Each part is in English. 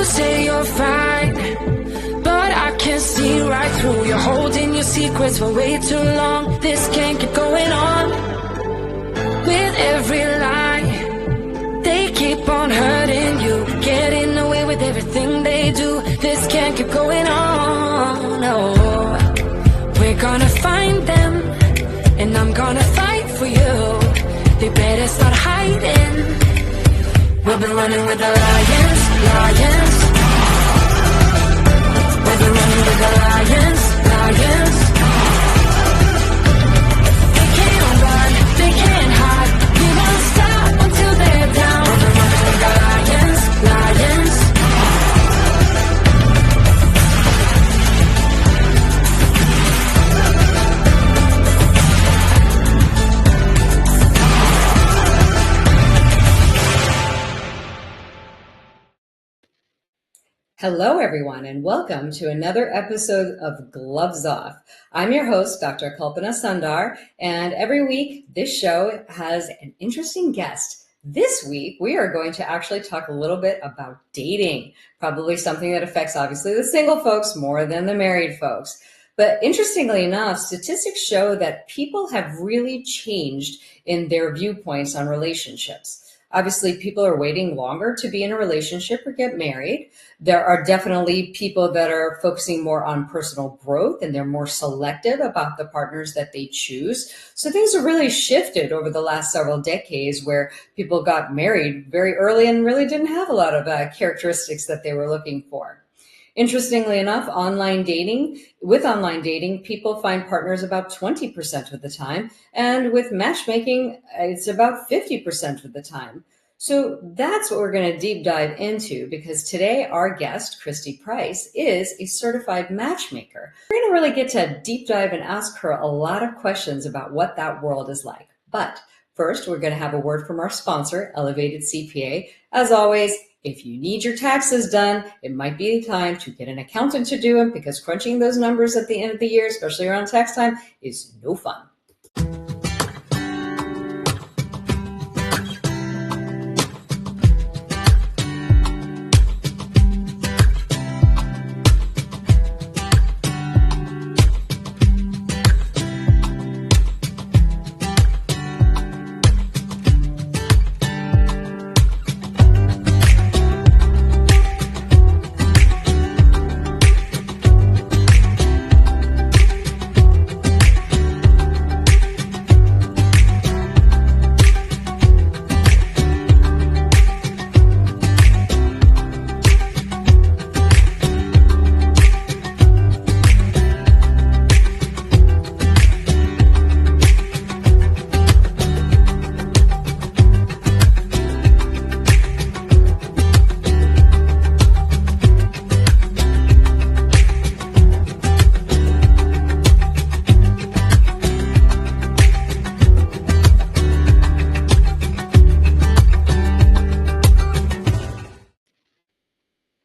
say you're fine, but I can see right through. You're holding your secrets for way too long. This can't keep going on. With every lie, they keep on hurting you, getting away with everything they do. This can't keep going on. No, we're gonna find them, and I'm gonna fight for you. They better start hiding. We'll be running with the lions, lions. We'll be running with the lions, lions. They can't run, they can't hide. We won't stop until they're down. We'll be running with the lions, lions. Hello, everyone, and welcome to another episode of Gloves Off. I'm your host, Dr. Kalpana Sundar, and every week this show has an interesting guest. This week, we are going to actually talk a little bit about dating, probably something that affects, obviously, the single folks more than the married folks. But interestingly enough, statistics show that people have really changed in their viewpoints on relationships. Obviously, people are waiting longer to be in a relationship or get married. There are definitely people that are focusing more on personal growth, and they're more selective about the partners that they choose. So things have really shifted over the last several decades, where people got married very early and really didn't have a lot of characteristics that they were looking for. Interestingly enough, with online dating, people find partners about 20% of the time. And with matchmaking, it's about 50% of the time. So that's what we're going to deep dive into, because today our guest, Kristi Price, is a certified matchmaker. We're going to really get to deep dive and ask her a lot of questions about what that world is like. But first, we're going to have a word from our sponsor, Elevated CPA. As always, if you need your taxes done, it might be time to get an accountant to do them, because crunching those numbers at the end of the year, especially around tax time, is no fun.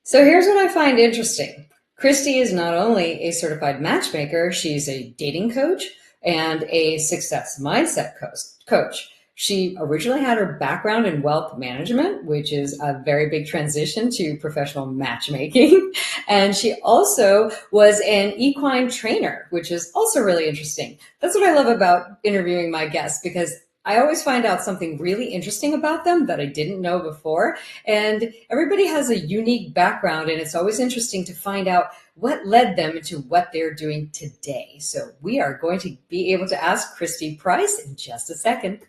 So here's what I find interesting. Kristi is not only a certified matchmaker, she's a dating coach and a success mindset coach. She originally had her background in wealth management, which is a very big transition to professional matchmaking. And she also was an equine trainer, which is also really interesting. That's what I love about interviewing my guests, because I always find out something really interesting about them that I didn't know before. And everybody has a unique background, and it's always interesting to find out what led them to what they're doing today. So we are going to be able to ask Kristi Price in just a second.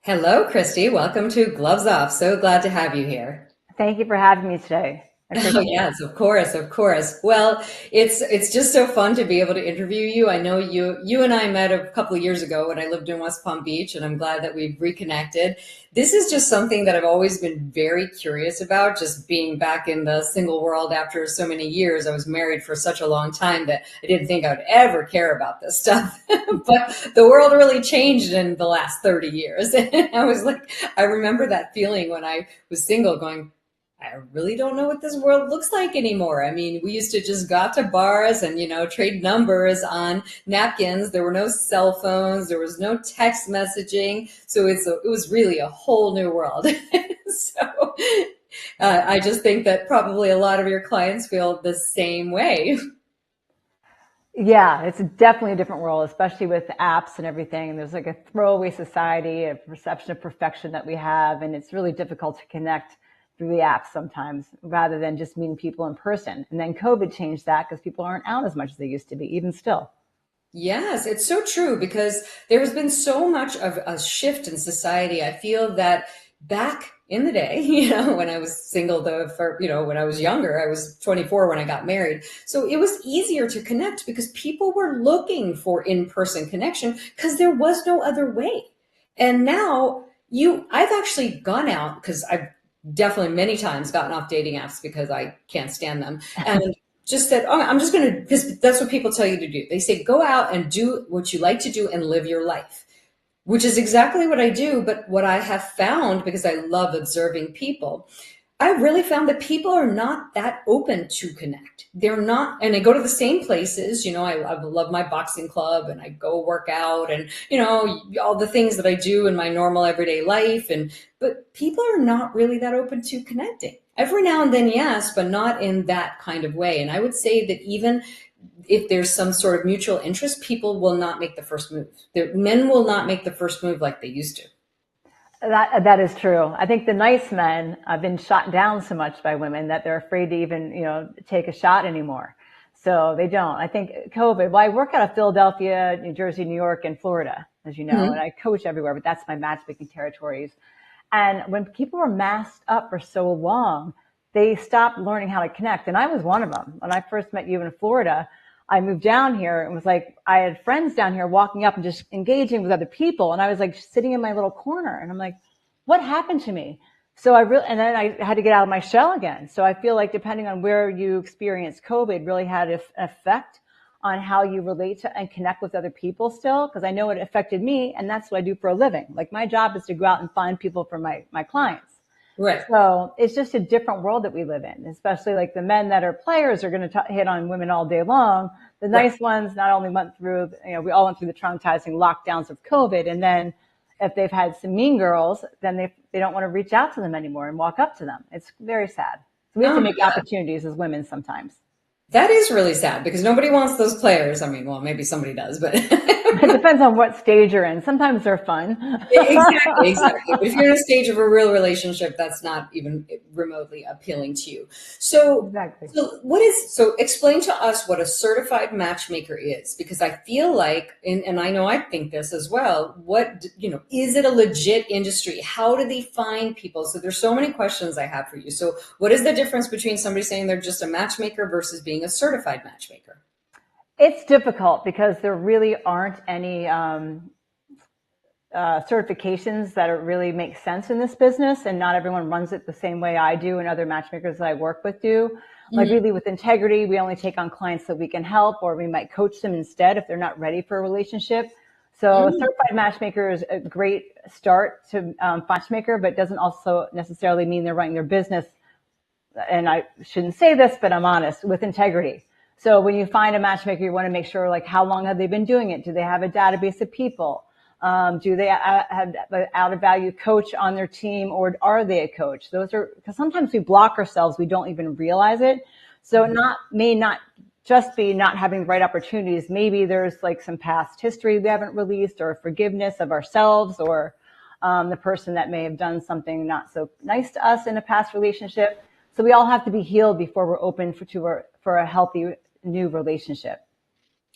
Hello, Kristi. Welcome to Gloves Off. So glad to have you here. Thank you for having me today. Oh, yes, of course, of course. Well, it's just so fun to be able to interview you. I know you and I met a couple of years ago when I lived in West Palm Beach, and I'm glad that we've reconnected. This is just something that I've always been very curious about, just being back in the single world after so many years. I was married for such a long time that I didn't think I would ever care about this stuff. But the world really changed in the last 30 years. And I remember that feeling when I was single going, I really don't know what this world looks like anymore. I mean, we used to just go out to bars and, trade numbers on napkins. There were no cell phones. There was no text messaging. So it was really a whole new world. So I just think that probably a lot of your clients feel the same way. Yeah, it's definitely a different world, especially with apps and everything. There's like a throwaway society, a perception of perfection that we have, and it's really difficult to connect through the apps sometimes rather than just meeting people in person. And then COVID changed that because people aren't out as much as they used to be, even still. Yes, it's so true because there has been so much of a shift in society. I feel that back in the day, when I was single, when I was younger, I was 24 when I got married. So it was easier to connect because people were looking for in-person connection because there was no other way. And now I've actually gone out because I've definitely many times gotten off dating apps because I can't stand them. And just said, oh, I'm just going to, because that's what people tell you to do. They say, go out and do what you like to do and live your life, which is exactly what I do. But what I have found, because I love observing people, I really found that people are not that open to connect. They're not, and I go to the same places, I love my boxing club and I go work out and, all the things that I do in my normal everyday life. But people are not really that open to connecting. Every now and then, yes, but not in that kind of way. And I would say that even if there's some sort of mutual interest, people will not make the first move. Men will not make the first move like they used to. That is true. I think the nice men have been shot down so much by women that they're afraid to even, take a shot anymore. So they don't. I think COVID, well, I work out of Philadelphia, New Jersey, New York, and Florida, as you know, Mm-hmm. and I coach everywhere, but that's my matchmaking territories. And when people were masked up for so long, they stopped learning how to connect. And I was one of them. When I first met you in Florida, I moved down here and was like, I had friends down here walking up and just engaging with other people. And I was like sitting in my little corner and I'm like, what happened to me? And then I had to get out of my shell again. So I feel like depending on where you experienced COVID really had an effect on how you relate to and connect with other people still. Cause I know it affected me and that's what I do for a living. Like my job is to go out and find people for my clients. Right. So it's just a different world that we live in, especially like the men that are players are going to hit on women all day long. The nice ones not only went through, we all went through the traumatizing lockdowns of COVID. And then if they've had some mean girls, then they don't want to reach out to them anymore and walk up to them. It's very sad. So we have to make opportunities as women sometimes. That is really sad because nobody wants those players. I mean, well, maybe somebody does, but It depends on what stage you're in. Sometimes they're fun. Exactly. But if you're in a stage of a real relationship, that's not even remotely appealing to you. So, Exactly. so explain to us what a certified matchmaker is, because I feel like, and I know I think this as well, is it a legit industry? How do they find people? So there's so many questions I have for you. So what is the difference between somebody saying they're just a matchmaker versus being a certified matchmaker? It's difficult because there really aren't any certifications that really make sense in this business, and not everyone runs it the same way I do and other matchmakers that I work with do. Like really with integrity, we only take on clients that we can help, or we might coach them instead if they're not ready for a relationship. So a certified matchmaker is a great start to matchmaker, but doesn't also necessarily mean they're running their business. And I shouldn't say this, but I'm honest, with integrity. So when you find a matchmaker, you want to make sure, like, how long have they been doing it? Do they have a database of people? Do they have an out of value coach on their team, or are they a coach? Those are, because sometimes we block ourselves. We don't even realize it. So it may not just be not having the right opportunities. Maybe there's like some past history we haven't released, or forgiveness of ourselves, or the person that may have done something not so nice to us in a past relationship. So we all have to be healed before we're open for a healthy new relationship.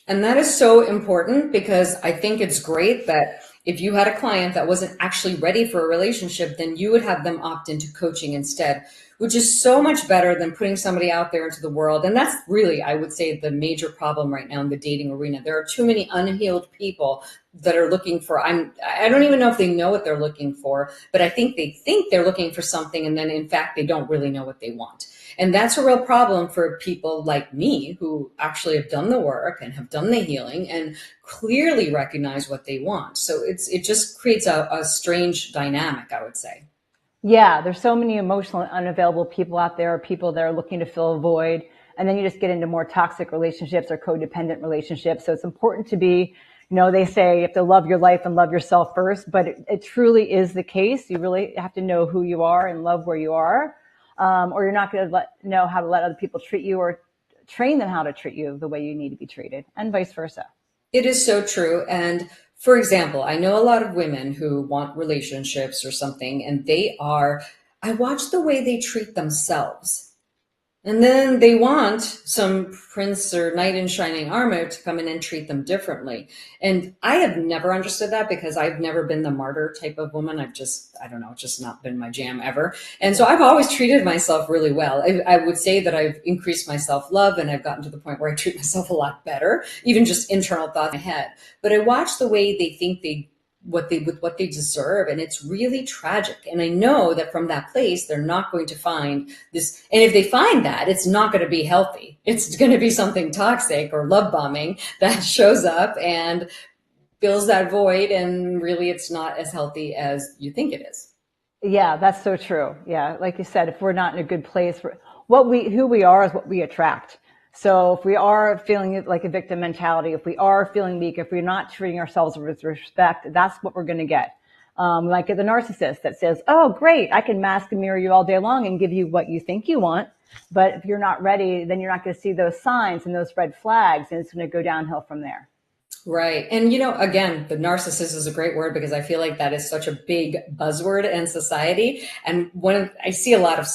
And that is so important, because I think it's great that if you had a client that wasn't actually ready for a relationship, then you would have them opt into coaching instead, which is so much better than putting somebody out there into the world. And that's really, I would say, the major problem right now in the dating arena. There are too many unhealed people that are looking for, I don't even know if they know what they're looking for, but I think they think they're looking for something, and then in fact, they don't really know what they want. And that's a real problem for people like me, who actually have done the work and have done the healing and clearly recognize what they want. So it just creates a strange dynamic, I would say. Yeah, there's so many emotional and unavailable people out there, people that are looking to fill a void. And then you just get into more toxic relationships or codependent relationships. So it's important to be, they say you have to love your life and love yourself first, but it truly is the case. You really have to know who you are and love where you are. Or you're not going to know how to let other people treat you or train them how to treat you the way you need to be treated, and vice versa. It is so true. And for example, I know a lot of women who want relationships or something, and I watch the way they treat themselves. And then they want some prince or knight in shining armor to come in and treat them differently. And I have never understood that because I've never been the martyr type of woman. I don't know, it's just not been my jam ever. And so I've always treated myself really well. I would say that I've increased my self-love and I've gotten to the point where I treat myself a lot better, even just internal thoughts in my head. But I watch the way they think what they deserve, and it's really tragic. And I know that from that place they're not going to find this, and if they find that, it's not going to be healthy. It's going to be something toxic or love bombing that shows up and fills that void, and really it's not as healthy as you think it is. Yeah, that's so true. Yeah, like you said, if we're not in a good place, who we are is what we attract. So if we are feeling like a victim mentality, if we are feeling weak, if we're not treating ourselves with respect, that's what we're going to get. Like the narcissist that says, oh, great, I can mask and mirror you all day long and give you what you think you want. But if you're not ready, then you're not going to see those signs and those red flags, and it's going to go downhill from there. Right. And, again, the narcissist is a great word because I feel like that is such a big buzzword in society. And when I see a lot of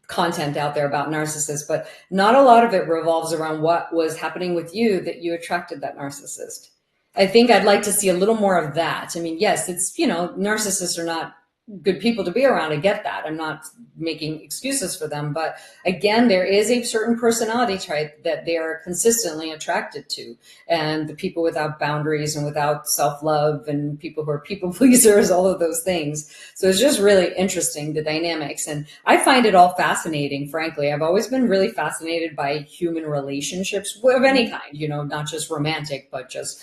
content out there about narcissists, but not a lot of it revolves around what was happening with you that you attracted that narcissist. I think I'd like to see a little more of that. I mean, yes, it's, narcissists are not good people to be around. I get that. I'm not making excuses for them. But again, there is a certain personality type that they are consistently attracted to. And the people without boundaries and without self-love and people who are people pleasers, all of those things. So it's just really interesting, the dynamics. And I find it all fascinating, frankly. I've always been really fascinated by human relationships of any kind, not just romantic, but just,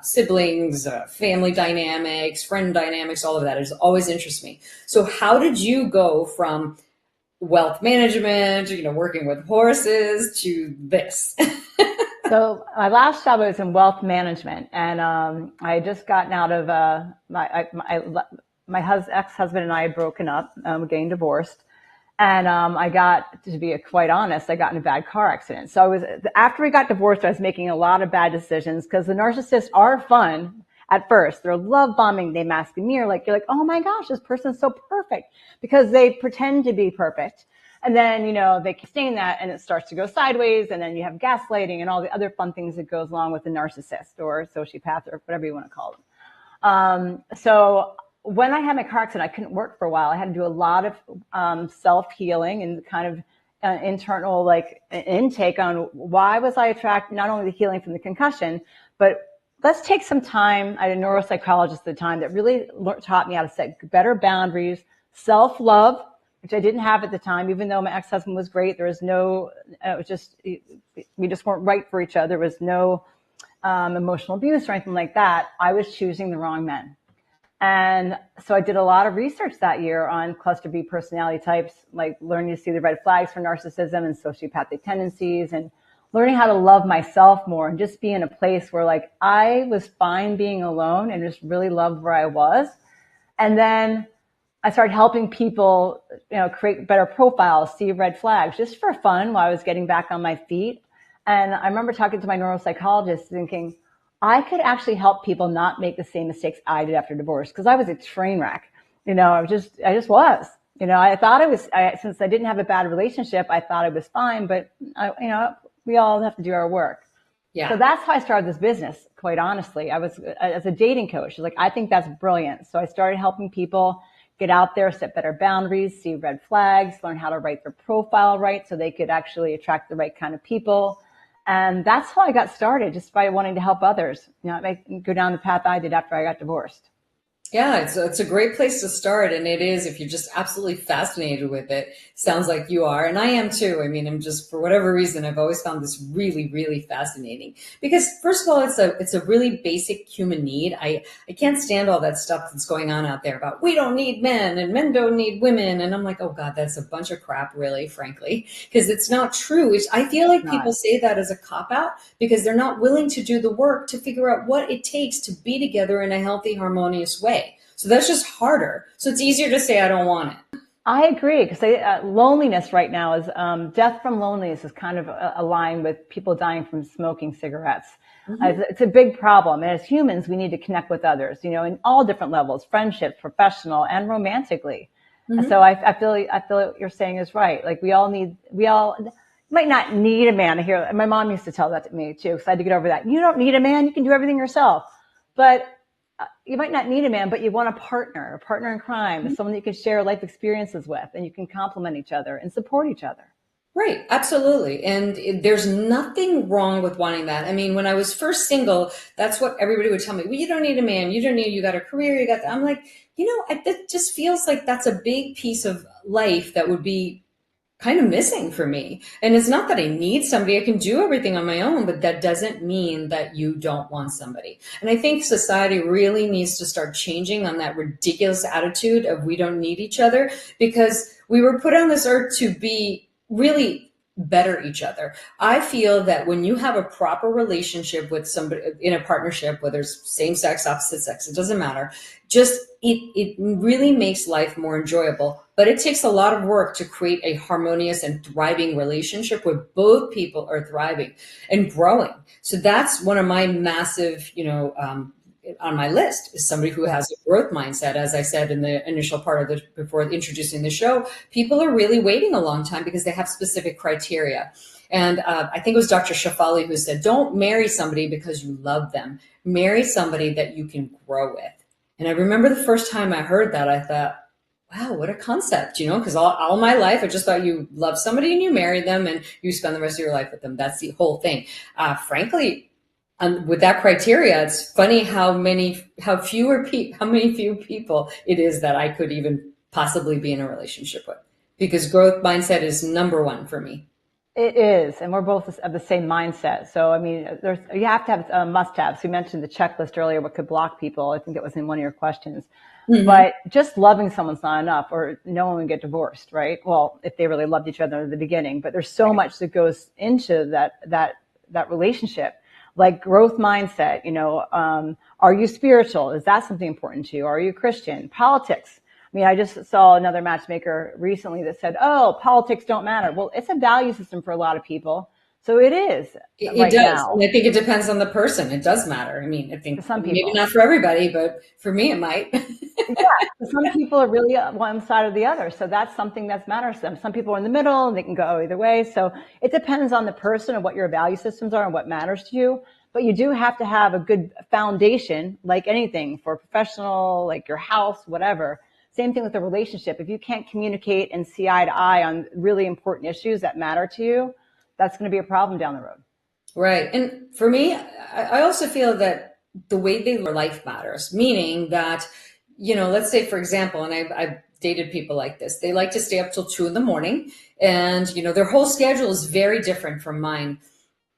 siblings, family dynamics, friend dynamics, all of that is always interests me. So how did you go from wealth management, working with horses to this? So my last job was in wealth management, and I had just gotten out of my ex-husband and I had broken up, getting divorced, and I got, to be quite honest, I got in a bad car accident. So after we got divorced, I was making a lot of bad decisions because the narcissists are fun. At first, they're love bombing. They mask and mirror. You're like, oh my gosh, this person's so perfect, because they pretend to be perfect. And then, they keep saying that and it starts to go sideways. And then you have gaslighting and all the other fun things that goes along with a narcissist or a sociopath or whatever you want to call them. So when I had my car accident, I couldn't work for a while. I had to do a lot of self-healing and kind of internal intake on why was I attracted, not only the healing from the concussion, but let's take some time. I had a neuropsychologist at the time that really taught me how to set better boundaries, self-love, which I didn't have at the time. Even though my ex-husband was great, there was we just weren't right for each other. There was no emotional abuse or anything like that. I was choosing the wrong men. And so I did a lot of research that year on cluster B personality types, like learning to see the red flags for narcissism and sociopathic tendencies, and learning how to love myself more and just be in a place where I was fine being alone and just really loved where I was. And then I started helping people, create better profiles, see red flags just for fun while I was getting back on my feet. And I remember talking to my neuropsychologist thinking, I could actually help people not make the same mistakes I did after divorce, because I was a train wreck. I just was. I thought since I didn't have a bad relationship, I thought I was fine, but we all have to do our work. Yeah. So that's how I started this business, quite honestly. I was as a dating coach. I think that's brilliant. So I started helping people get out there, set better boundaries, see red flags, learn how to write their profile right so they could actually attract the right kind of people. And that's how I got started, just by wanting to help others, go down the path I did after I got divorced. Yeah, it's a great place to start. And it is, if you're just absolutely fascinated with it, sounds like you are. And I am too. I mean, I'm just, for whatever reason, I've always found this really, really fascinating because first of all, it's a really basic human need. I can't stand all that stuff that's going on out there about we don't need men and men don't need women. And I'm like, oh God, that's a bunch of crap, really, frankly, because it's not true. I feel like Not. people say that as a cop out because they're not willing to do the work to figure out what it takes to be together in a healthy, harmonious way. So that's just harder. So it's easier to say, I don't want it. I agree because loneliness right now is death from loneliness is kind of aligned with people dying from smoking cigarettes. It's a big problem. And as humans, we need to connect with others, in all different levels, friendships, professional and romantically. And so I feel what you're saying is right. Like we all might not need a man. My mom used to tell that to me too, because I had to get over that. You don't need a man. You can do everything yourself. But you might not need a man, but you want a partner in crime, someone that you can share life experiences with, and you can complement each other and support each other. Right, absolutely. And there's nothing wrong with wanting that. I mean, when I was first single, that's what everybody would tell me. Well, you don't need a man. You got a career. You got that. I'm like, it just feels like that's a big piece of life that would be kind of missing for me. And it's not that I need somebody. I can do everything on my own, but that doesn't mean that you don't want somebody. And I think society really needs to start changing on that ridiculous attitude of we don't need each other, because we were put on this earth to be really better each other. I feel that when you have a proper relationship with somebody in a partnership, whether it's same sex, opposite sex, it doesn't matter. Just it really makes life more enjoyable. But it takes a lot of work to create a harmonious and thriving relationship where both people are thriving and growing. So that's one of my massive, on my list is somebody who has a growth mindset. As I said in the initial part of before introducing the show, people are really waiting a long time because they have specific criteria. And I think it was Dr. Shafali who said, don't marry somebody because you love them. Marry somebody that you can grow with. And I remember the first time I heard that, I thought, wow, what a concept, because all my life, I just thought you love somebody and you marry them and you spend the rest of your life with them. That's the whole thing. Frankly, with that criteria, it's funny how many few people it is that I could even possibly be in a relationship with, because growth mindset is number one for me. It is, and we're both of the same mindset. So, I mean, you have to have must-haves. You mentioned the checklist earlier, what could block people. I think that was in one of your questions. Mm-hmm. But just loving someone's not enough, or no one would get divorced, right? Well, if they really loved each other at the beginning. But there's so much that goes into that relationship, like growth mindset. Are you spiritual? Is that something important to you? Are you Christian? Politics. I mean, I just saw another matchmaker recently that said, oh, politics don't matter. Well, it's a value system for a lot of people. So it is. It does. Now. And I think it depends on the person. It does matter. I mean, I think some people, maybe not for everybody, but for me, it might. Yeah. Some people are really one side or the other. So that's something that matters to them. Some people are in the middle and they can go either way. So it depends on the person and what your value systems are and what matters to you. But you do have to have a good foundation, like anything, for a professional, like your house, whatever. Same thing with a relationship. If you can't communicate and see eye to eye on really important issues that matter to you, that's going to be a problem down the road. Right. And for me, I also feel that the way they live life matters, meaning that, let's say, for example, and I've dated people like this, they like to stay up till 2 a.m. and, their whole schedule is very different from mine.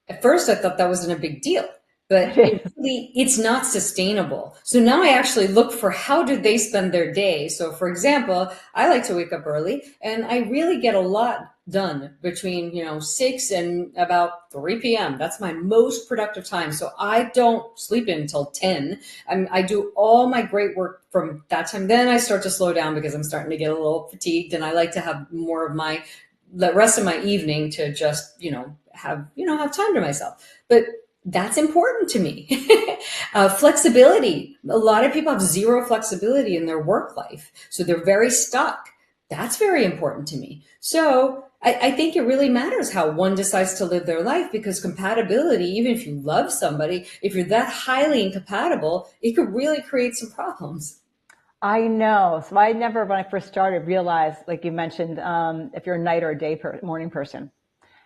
At first, I thought that wasn't a big deal. But it's not sustainable. So now I actually look for how do they spend their day. So for example, I like to wake up early and I really get a lot done between, 6 and about 3 p.m. That's my most productive time. So I don't sleep until 10. I do all my great work from that time. Then I start to slow down because I'm starting to get a little fatigued, and I like to have more of the rest of my evening to just, have time to myself. But that's important to me. Flexibility. A lot of people have zero flexibility in their work life. So they're very stuck. That's very important to me. So I think it really matters how one decides to live their life, because compatibility, even if you love somebody, if you're that highly incompatible, it could really create some problems. I know. So I never, when I first started, realized, like you mentioned, if you're a night or a morning person.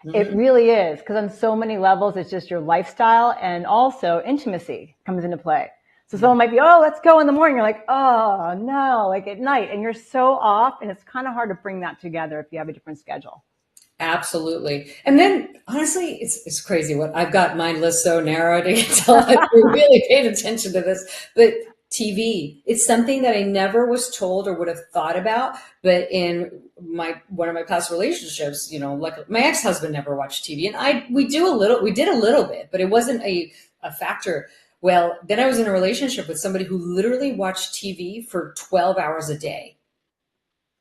Mm-hmm. It really is, because on so many levels, it's just your lifestyle, and also intimacy comes into play. So someone might be, oh, let's go in the morning. You're like, oh no, like at night, and you're so off, and it's kind of hard to bring that together if you have a different schedule. Absolutely. And then honestly, it's crazy what I've got my list so narrow to tell I really paid attention to this. But TV, it's something that I never was told or would have thought about. But in one of my past relationships, like my ex-husband never watched TV, and we did a little bit, but it wasn't a factor. Well, then I was in a relationship with somebody who literally watched TV for 12 hours a day.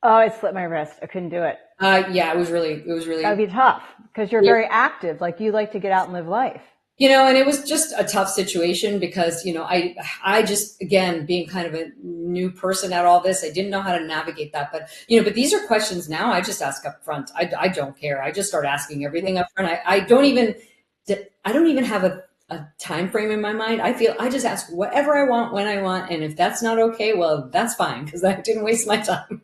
Oh, I slipped my wrist. I couldn't do it. Yeah, it was really. That'd be tough because you're very active. Like you like to get out and live life. And it was just a tough situation because, I just, again, being kind of a new person at all this, I didn't know how to navigate that. But, but these are questions now I just ask up front. I don't care. I just start asking everything up front. I don't even have a time frame in my mind. I just ask whatever I want, when I want. And if that's not okay, well, that's fine because I didn't waste my time.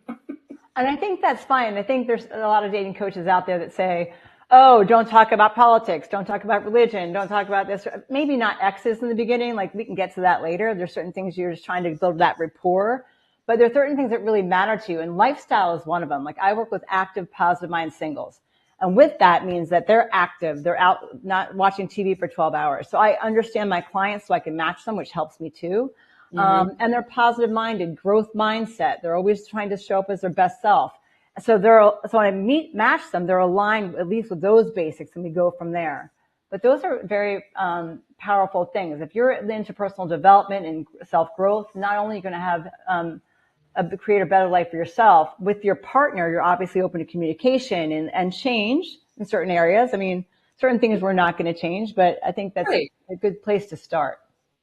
And I think that's fine. I think there's a lot of dating coaches out there that say, oh, don't talk about politics. Don't talk about religion. Don't talk about this. Maybe not exes in the beginning. Like we can get to that later. There's certain things you're just trying to build that rapport, but there are certain things that really matter to you. And lifestyle is one of them. Like I work with active, positive mind singles. And with that means that they're active. They're out not watching TV for 12 hours. So I understand my clients so I can match them, which helps me too. And they're positive minded, growth mindset. They're always trying to show up as their best self. So when I match them, they're aligned at least with those basics, and we go from there. But those are very powerful things. If you're into personal development and self-growth, not only are you going to have create a better life for yourself, with your partner, you're obviously open to communication and change in certain areas. I mean, certain things we're not going to change, but I think that's a good place to start.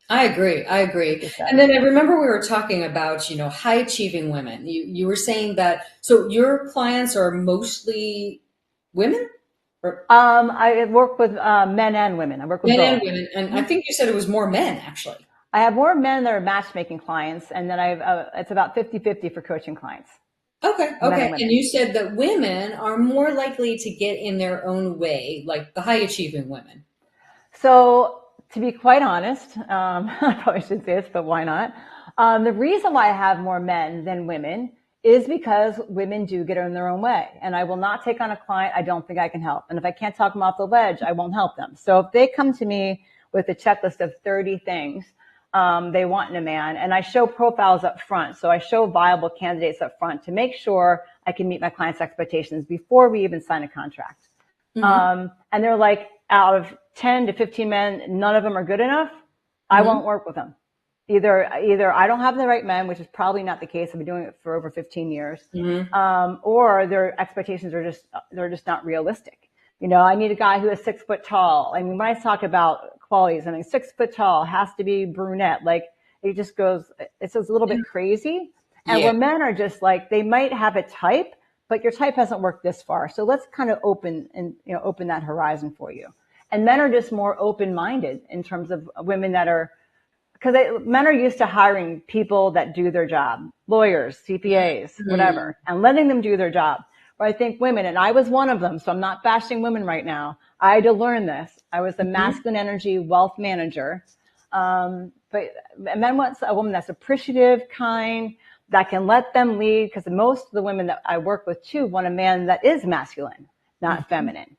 I agree. And then I remember we were talking about, high achieving women. You were saying that, so your clients are mostly women? I work with men and women. I work with men both. and women. And I think you said it was more men, actually. I have more men that are matchmaking clients, and then it's about 50-50 for coaching clients. Okay. And you said that women are more likely to get in their own way, like the high achieving women. So to be quite honest, I probably should say this, but why not? The reason why I have more men than women is because women do get in their own way. And I will not take on a client I don't think I can help. And if I can't talk them off the ledge, I won't help them. So if they come to me with a checklist of 30 things they want in a man, and I show profiles up front. So I show viable candidates up front to make sure I can meet my client's expectations before we even sign a contract. And they're like, out of 10 to 15 men, none of them are good enough. I won't work with them. Either I don't have the right men, which is probably not the case. I've been doing it for over 15 years. Or their expectations they're just not realistic. I need a guy who is 6 foot tall. I mean, when I talk about qualities, 6 foot tall, has to be brunette. Like it just it's a little bit crazy. And where men are just like, they might have a type, but your type hasn't worked this far. So let's kind of open that horizon for you. And men are just more open-minded in terms of women because men are used to hiring people that do their job, lawyers, CPAs, whatever, and letting them do their job. But I think women, and I was one of them, so I'm not bashing women right now. I had to learn this. I was the masculine energy wealth manager. But men want a woman that's appreciative, kind, that can let them lead, because most of the women that I work with too want a man that is masculine, not feminine.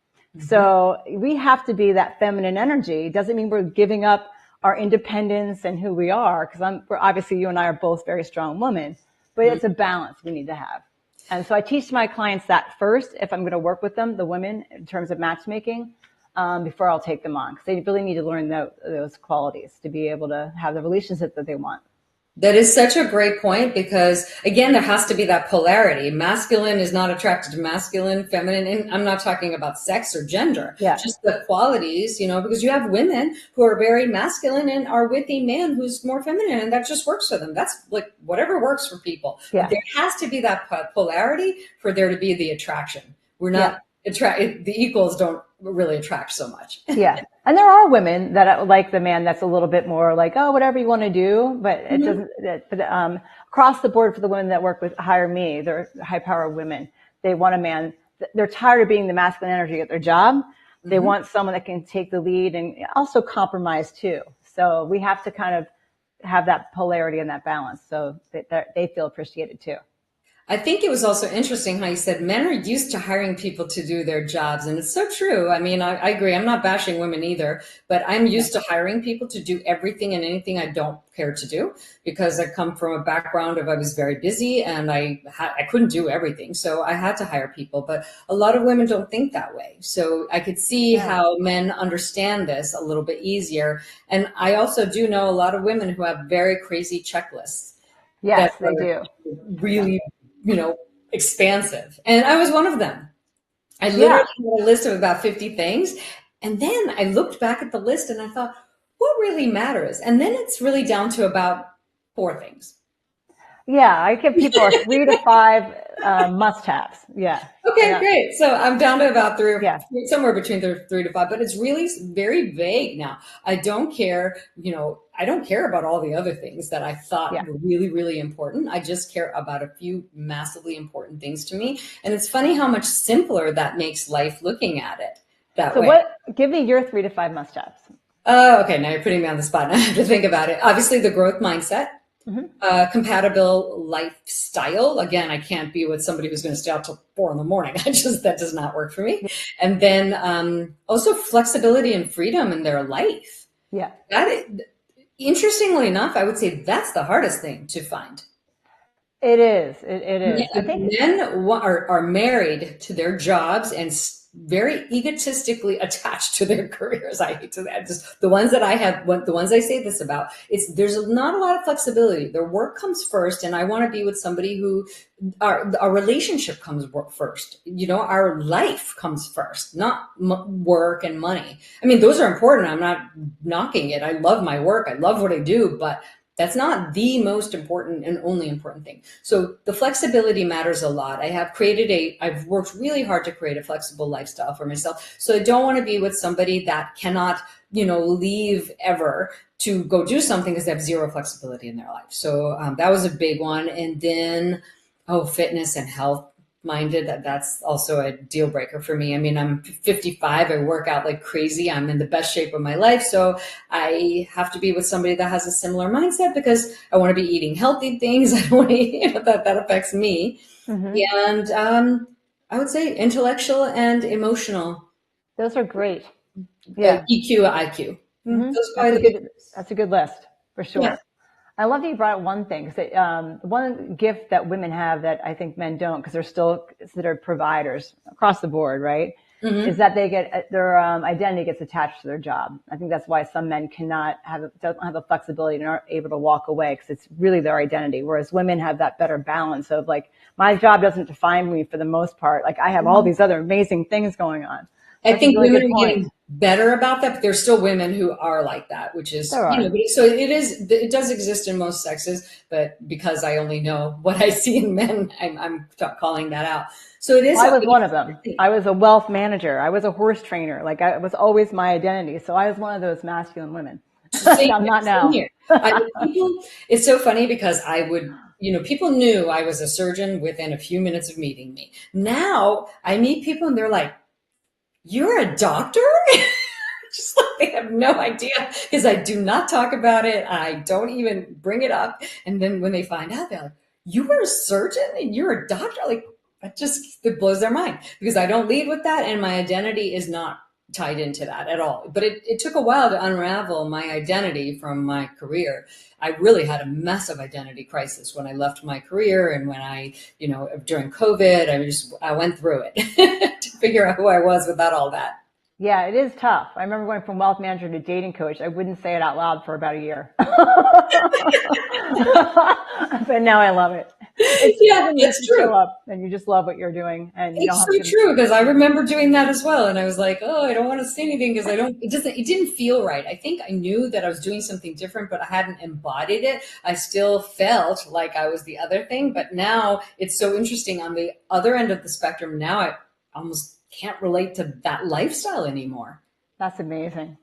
So we have to be that feminine energy. Doesn't mean we're giving up our independence and who we are, because obviously you and I are both very strong women, but it's a balance we need to have. And so I teach my clients that first, if I'm going to work with them, the women, in terms of matchmaking, before I'll take them on, because they really need to learn those qualities to be able to have the relationship that they want. That is such a great point, because again, there has to be that polarity. Masculine is not attracted to masculine, feminine, and I'm not talking about sex or gender, just the qualities, because you have women who are very masculine and are with a man who's more feminine, and that just works for them. That's like whatever works for people. There has to be that polarity for there to be the attraction. We're not the equals don't really attract so much. And there are women that like the man that's a little bit more like, oh, whatever you want to do, but it doesn't. But across the board for the women that hire me, they're high power women. They want a man. They're tired of being the masculine energy at their job. They want someone that can take the lead and also compromise too. So we have to kind of have that polarity and that balance, so that they feel appreciated too. I think it was also interesting how you said men are used to hiring people to do their jobs. And it's so true. I mean, I agree. I'm not bashing women either, but I'm used to hiring people to do everything and anything I don't care to do, because I come from a background of I was very busy and I couldn't do everything. So I had to hire people. But a lot of women don't think that way. So I could see how men understand this a little bit easier. And I also do know a lot of women who have very crazy checklists. Yes, they do. Really, expansive. And I was one of them. I literally had a list of about 50 things. And then I looked back at the list and I thought, what really matters? And then it's really down to about 4 things. Yeah, I give people a 3 to 5 must-haves. Yeah. Okay, great. So I'm down to about 3 or somewhere between 3 to 5, but it's really very vague now. I don't care, I don't care about all the other things that I thought were really, really important. I just care about a few massively important things to me. And it's funny how much simpler that makes life looking at it that way. So give me your 3 to 5 must-haves. Okay, now you're putting me on the spot. I have to think about it. Obviously, the growth mindset. Compatible lifestyle. Again, I can't be with somebody who's going to stay out till 4 a.m. That does not work for me. And then also flexibility and freedom in their life. Yeah. Interestingly enough, I would say that's the hardest thing to find. It is. It is. I think men are married to their jobs and very egotistically attached to their careers. I hate to that. Just the ones that I have, the ones I say this about, there's not a lot of flexibility. Their work comes first, and I want to be with somebody who our relationship comes first. Our life comes first, not work and money. I mean, those are important. I'm not knocking it. I love my work. I love what I do, but that's not the most important and only important thing. So the flexibility matters a lot. I've worked really hard to create a flexible lifestyle for myself. So I don't want to be with somebody that cannot, leave ever to go do something because they have zero flexibility in their life. So that was a big one. And then, fitness and health minded. That's also a deal breaker for me. I mean, I'm 55. I work out like crazy. I'm in the best shape of my life. So I have to be with somebody that has a similar mindset because I want to be eating healthy things. I don't want to, that affects me. And I would say intellectual and emotional. Those are great. Yeah. EQ, IQ. That's a good list for sure. Yeah. I love that you brought up one thing, because one gift that women have that I think men don't, because they're still considered providers across the board, right? Is that they get their identity gets attached to their job. I think that's why some men don't have the flexibility and aren't able to walk away, because it's really their identity. Whereas women have that better balance of like, my job doesn't define me for the most part. Like I have all these other amazing things going on. I think women are getting better about that, but there's still women who are like that, which is, so it does exist in most sexes, but because I only know what I see in men, I'm calling that out. So it is. I was one of them. I was a wealth manager. I was a horse trainer. Like I was always my identity. So I was one of those masculine women. I'm not now. It's so funny because people knew I was a surgeon within a few minutes of meeting me. Now I meet people and they're like, "You're a doctor?" Just like they have no idea, because I do not talk about it. I don't even bring it up. And then when they find out, they're like, "You were a surgeon and you're a doctor?" Like it blows their mind, because I don't lead with that. And my identity is not tied into that at all. But it took a while to unravel my identity from my career. I really had a massive identity crisis when I left my career, and when I, during COVID, I went through it to figure out who I was without all that. Yeah, it is tough. I remember going from wealth manager to dating coach. I wouldn't say it out loud for about a year. But now I love it. It's true. Show up and you just love what you're doing. And it's so true, because I remember doing that as well. And I was like, I don't want to say anything because it didn't feel right. I think I knew that I was doing something different, but I hadn't embodied it. I still felt like I was the other thing. But now it's so interesting on the other end of the spectrum. Now I almost can't relate to that lifestyle anymore. That's amazing.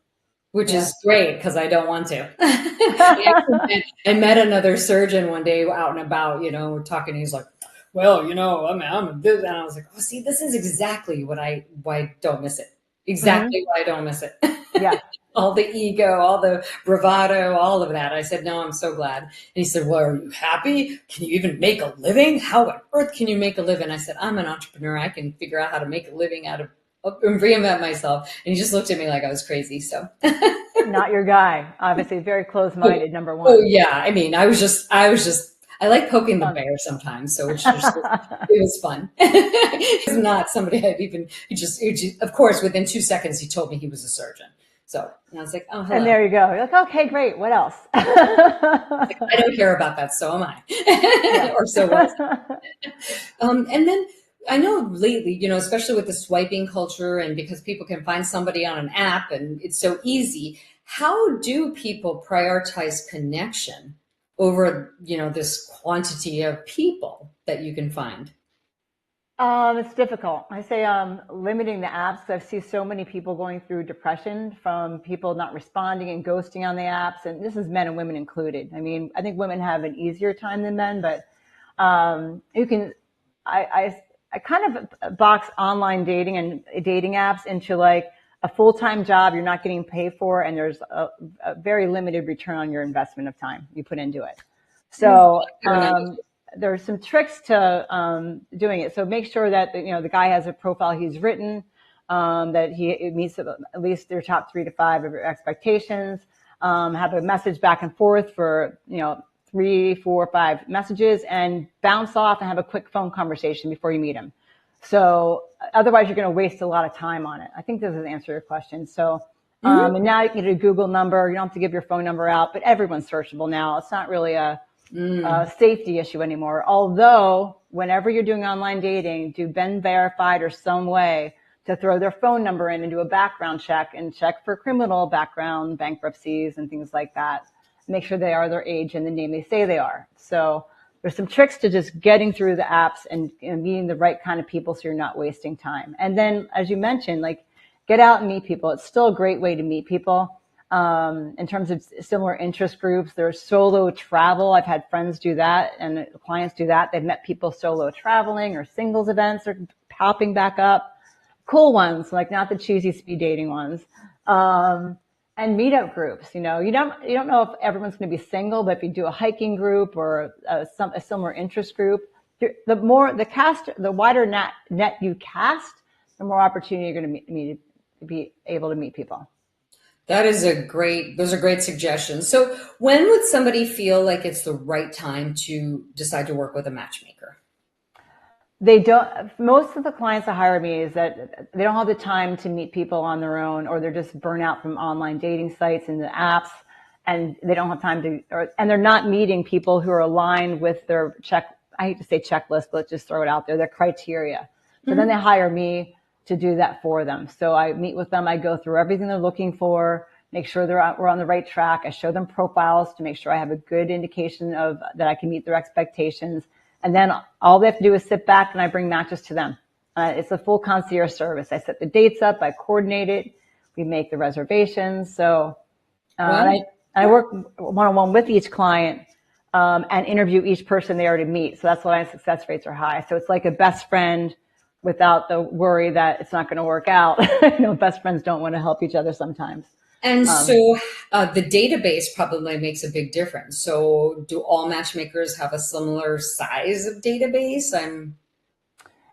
Which is great, because I don't want to. I met another surgeon one day out and about, we're talking. He's like, "Well, I'm this," and I was like, "Oh, see, this is exactly why I don't miss it. Exactly why I don't miss it." Yeah. all the ego, all the bravado, all of that. I said, no, I'm so glad. And he said, well, are you happy? Can you even make a living? How on earth can you make a living? I said, I'm an entrepreneur. I can figure out how to make a living out of and reinvent myself. And he just looked at me like I was crazy. So Not your guy. Obviously very close-minded, number one. oh yeah. I mean, I like poking the bear sometimes. So it was fun. It's not somebody I've even, of course, within 2 seconds, he told me he was a surgeon. So and I was like, oh, hello. And there you go. You're like, okay, great. What else? I don't care about that. So am I. Or so was I. And then I know lately, especially with the swiping culture and because people can find somebody on an app and it's so easy, how do people prioritize connection over, this quantity of people that you can find? It's difficult. I say limiting the apps. I see so many people going through depression from people not responding and ghosting on the apps, and this is men and women included. I mean, I think women have an easier time than men, but you can. I kind of box online dating and dating apps into like a full-time job you're not getting paid for, and there's a very limited return on your investment of time you put into it. So. There's some tricks to doing it. So make sure that the guy has a profile he's written, that it meets at least their top 3 to 5 of your expectations. Have a message back and forth for 3, 4, 5 messages, and bounce off and have a quick phone conversation before you meet him. So otherwise, you're going to waste a lot of time on it. I think this has answered your question. So. And now you can get a Google number. You don't have to give your phone number out, but everyone's searchable now. It's not really a safety issue anymore. Although whenever you're doing online dating, do been verified or some way to throw their phone number in and do a background check and check for criminal background, bankruptcies and things like that. Make sure they are their age and the name they say they are. So there's some tricks to just getting through the apps and meeting the right kind of people so you're not wasting time. And then, as you mentioned, like get out and meet people. It's still a great way to meet people. In terms of similar interest groups, there's solo travel. I've had friends do that and clients do that. They've met people solo traveling, or singles events are popping back up. Cool ones, like not the cheesy speed dating ones. And meetup groups. You don't know if everyone's going to be single, but if you do a hiking group or a similar interest group, the wider net you cast, the more opportunity you're going to be able to meet people. Those are great suggestions. So when would somebody feel like it's the right time to decide to work with a matchmaker? Most of the clients that hire me is that they don't have the time to meet people on their own, or they're just burnt out from online dating sites and the apps, and they don't have time and they're not meeting people who are aligned with their I hate to say checklist, but let's just throw it out there, their criteria. So then they hire me to do that for them. So I meet with them. I go through everything they're looking for, make sure we're on the right track. I show them profiles to make sure I have a good indication that I can meet their expectations. And then all they have to do is sit back and I bring matches to them. It's a full concierge service. I set the dates up. I coordinate it. We make the reservations. So I work one-on-one with each client and interview each person they already meet. So that's why my success rates are high. So it's like a best friend without the worry that it's not going to work out. Best friends don't want to help each other sometimes. And so the database probably makes a big difference. So do all matchmakers have a similar size of database?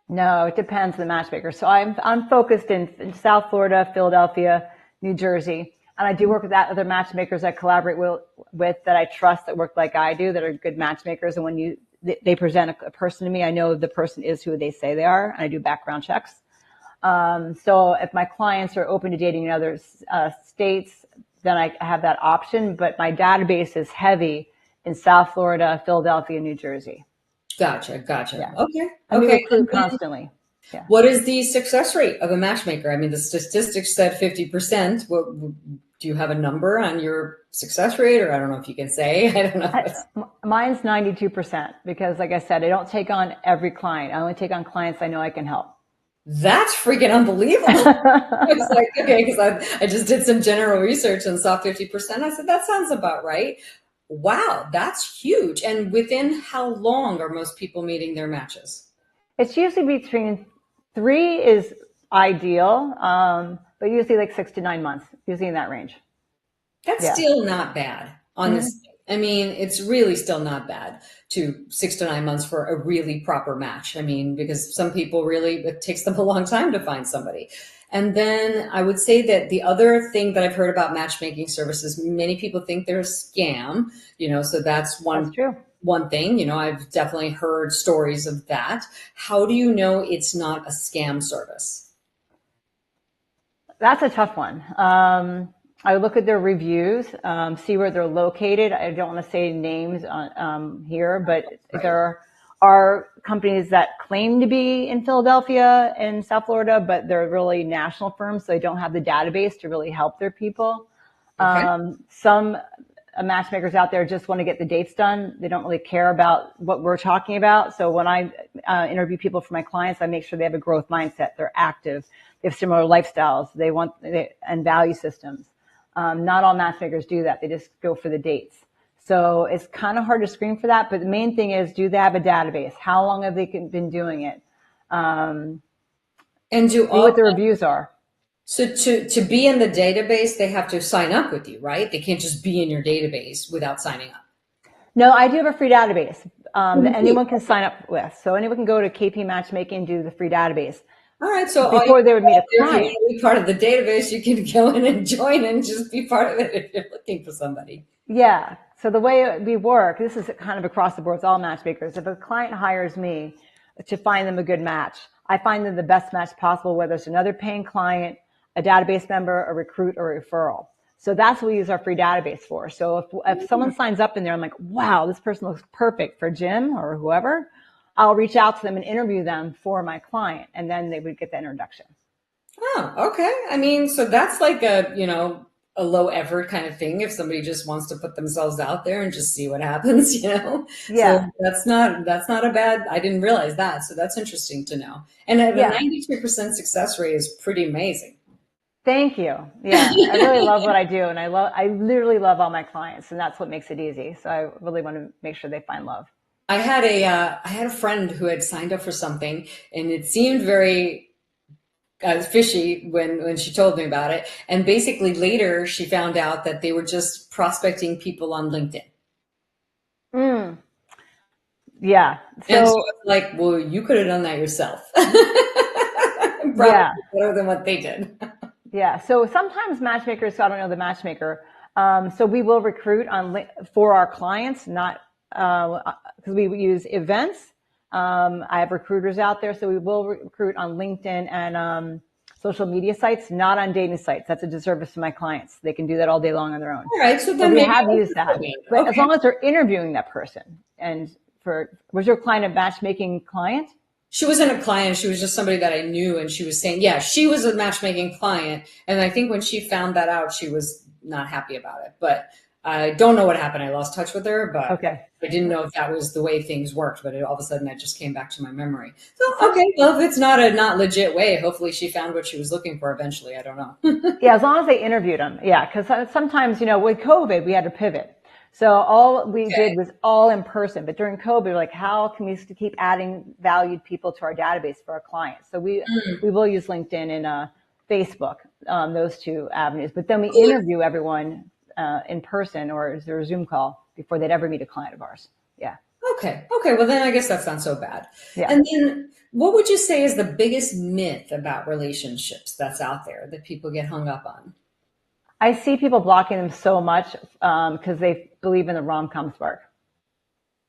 No, it depends on the matchmaker. So I'm focused in South Florida, Philadelphia, New Jersey. And I do work with other matchmakers I collaborate with that I trust, that work like I do, that are good matchmakers. And when they present a person to me, I know the person is who they say they are, and I do background checks. So if my clients are open to dating in other states, then I have that option. But my database is heavy in South Florida, Philadelphia, New Jersey. Gotcha. Yeah. Okay. I recruit constantly. Yeah. What is the success rate of a matchmaker? I mean, the statistics said 50%. Do you have a number on your success rate, or I don't know if you can say? I don't know. Mine's 92% because, like I said, I don't take on every client. I only take on clients I know I can help. That's freaking unbelievable. It's like, okay, because I just did some general research and saw 50%. I said, that sounds about right. Wow, that's huge. And within how long are most people meeting their matches? It's usually between 3 is ideal, but usually like 6 to 9 months, usually in that range. That's still not bad, honestly. I mean, it's really still not bad to 6 to 9 months for a really proper match. I mean, because some people really, it takes them a long time to find somebody. And then I would say that the other thing that I've heard about matchmaking services, many people think they're a scam, so that's true. one thing, I've definitely heard stories of that. How do you know it's not a scam service? That's a tough one. I would look at their reviews, see where they're located. I don't want to say names here, but Right. there are companies that claim to be in Philadelphia and South Florida, but they're really national firms, so they don't have the database to really help their people. Okay. Some matchmakers out there just want to get the dates done. They don't really care about what we're talking about. So when I interview people for my clients, I make sure they have a growth mindset. They're active. They have similar lifestyles. And value systems. Not all matchmakers do that. They just go for the dates. So it's kind of hard to screen for that. But the main thing is, do they have a database? How long have they been doing it? And see what the reviews are. So to be in the database, they have to sign up with you, right? They can't just be in your database without signing up. No, I do have a free database that anyone can sign up with. So anyone can go to KP Matchmaking and do the free database. All right. So before they would meet a client, if you want to be part of the database, you can go in and join and just be part of it if you're looking for somebody. Yeah. So the way we work, this is kind of across the board with all matchmakers. If a client hires me to find them a good match, I find them the best match possible, whether it's another paying client, a database member, a recruit, or a referral. So that's what we use our free database for. So if someone signs up in there, I'm like, wow, this person looks perfect for Jim or whoever, I'll reach out to them and interview them for my client, and then they would get the introduction. Oh, okay. I mean, so that's like a low effort kind of thing. If somebody just wants to put themselves out there and just see what happens, Yeah. So that's not a bad, I didn't realize that. So that's interesting to know. And a 92% success rate is pretty amazing. Thank you. Yeah. I really love what I do. And I literally love all my clients, and that's what makes it easy. So I really want to make sure they find love. I had a friend who had signed up for something, and it seemed very fishy when she told me about it. And basically later she found out that they were just prospecting people on LinkedIn. Yeah. And so it's like, well, you could have done that yourself. Probably better than what they did. Yeah. So sometimes matchmakers, so I don't know the matchmaker. So we will recruit for our clients, not because we use events. I have recruiters out there, so we will recruit on LinkedIn and social media sites, not on dating sites. That's a disservice to my clients. They can do that all day long on their own. All right, so then we have used that, but as long as they're interviewing that person. And was your client a matchmaking client? She wasn't a client. She was just somebody that I knew, and she was saying, yeah, she was a matchmaking client. And I think when she found that out, she was not happy about it. But I don't know what happened. I lost touch with her, but I didn't know if that was the way things worked. But all of a sudden, that just came back to my memory. So, okay, well, if it's not a not legit way, hopefully she found what she was looking for eventually. I don't know. Yeah, as long as they interviewed them. Yeah, because sometimes, with COVID, we had to pivot. So all we did was all in person. But during COVID, we're like, how can we keep adding valued people to our database for our clients? So we will use LinkedIn and Facebook, those two avenues. But then we interview everyone in person, or is there a Zoom call before they'd ever meet a client of ours? Yeah. Okay. Well, then I guess that's not so bad. Yeah. And then what would you say is the biggest myth about relationships that's out there that people get hung up on? I see people blocking them so much because they believe in the rom-com spark.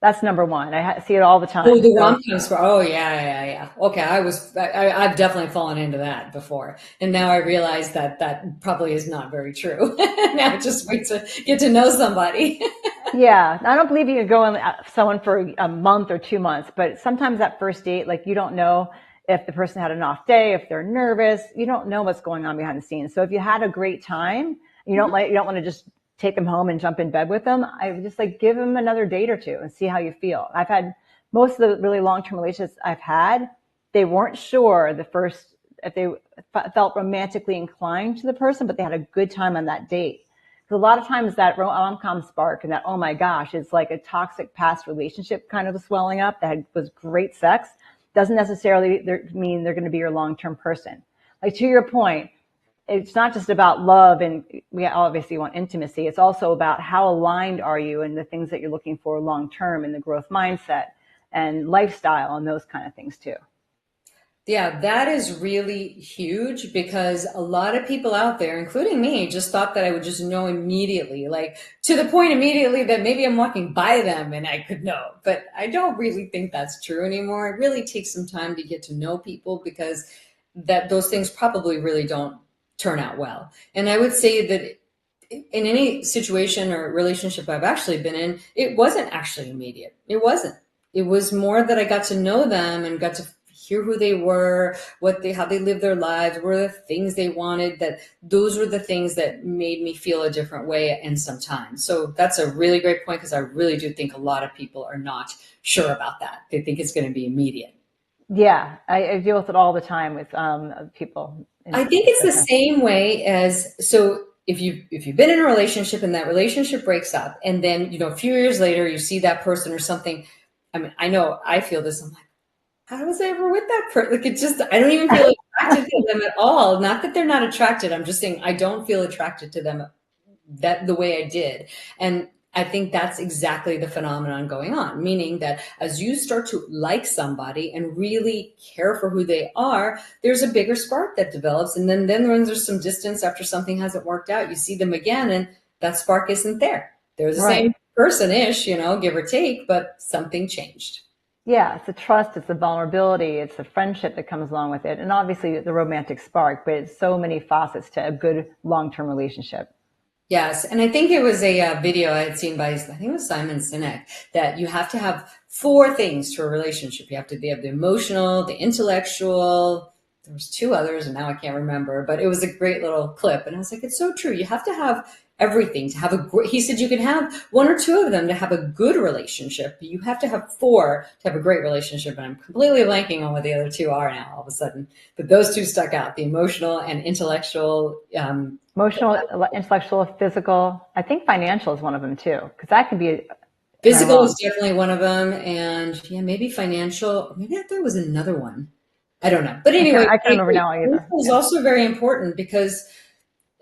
That's number one. I see it all the time. Oh, the rom-com spark. Oh, yeah. Okay, I've definitely fallen into that before. And now I realize that probably is not very true. Now I just wait to get to know somebody. Yeah. I don't believe you can go on someone for a month or 2 months, but sometimes that first date, like you don't know if the person had an off day, if they're nervous, you don't know what's going on behind the scenes. So if you had a great time, you don't want to just take them home and jump in bed with them. I would just give them another date or two and see how you feel. I've had most of the really long-term relationships I've had, they weren't sure if they felt romantically inclined to the person, but they had a good time on that date. Because a lot of times that rom-com spark and that, oh my gosh, it's like a toxic past relationship kind of swelling up that was great sex. Doesn't necessarily mean they're going to be your long-term person. Like to your point, it's not just about love, and we obviously want intimacy. It's also about how aligned are you and the things that you're looking for long term, and the growth mindset and lifestyle and those kind of things too. Yeah, that is really huge, because a lot of people out there, including me, just thought that I would just know immediately, like to the point immediately that maybe I'm walking by them and I could know. But I don't really think that's true anymore. It really takes some time to get to know people, because that those things probably really don't turn out well. And I would say that in any situation or relationship I've actually been in, it wasn't actually immediate. It wasn't. It was more that I got to know them and got to hear who they were, how they lived their lives, what were the things they wanted, that those were the things that made me feel a different way in some time. So that's a really great point, because I really do think a lot of people are not sure about that. They think it's going to be immediate. Yeah, I deal with it all the time with people. I think it's the same way as, so if you've been in a relationship and that relationship breaks up, and then, a few years later you see that person or something. I mean, I know I feel this. I'm like, how was I ever with that person? Like, it just, I don't even feel attracted to them at all. Not that they're not attracted. I'm just saying I don't feel attracted to them the way I did. And I think that's exactly the phenomenon going on, meaning that as you start to like somebody and really care for who they are, there's a bigger spark that develops. And then when there's some distance after something hasn't worked out, you see them again and that spark isn't there. They're the same person-ish, give or take, but something changed. Yeah, it's the trust, it's the vulnerability, it's the friendship that comes along with it, and obviously the romantic spark, but it's so many facets to a good long-term relationship. Yes. And I think it was a video I had seen by, I think it was Simon Sinek, that you have to have 4 things to a relationship. You have to have the emotional, the intellectual, there was 2 others and now I can't remember, but it was a great little clip. And I was like, it's so true. You have to have everything to have a great, he said you can have 1 or 2 of them to have a good relationship, but you have to have 4 to have a great relationship. And I'm completely blanking on what the other 2 are now all of a sudden, but those 2 stuck out, the emotional and intellectual. Emotional, intellectual, physical. I think financial is one of them too, because that can be physical is definitely one of them. And yeah, maybe financial, maybe I thought it was another one. I don't know. But anyway, I can't remember now either. It was also very important, because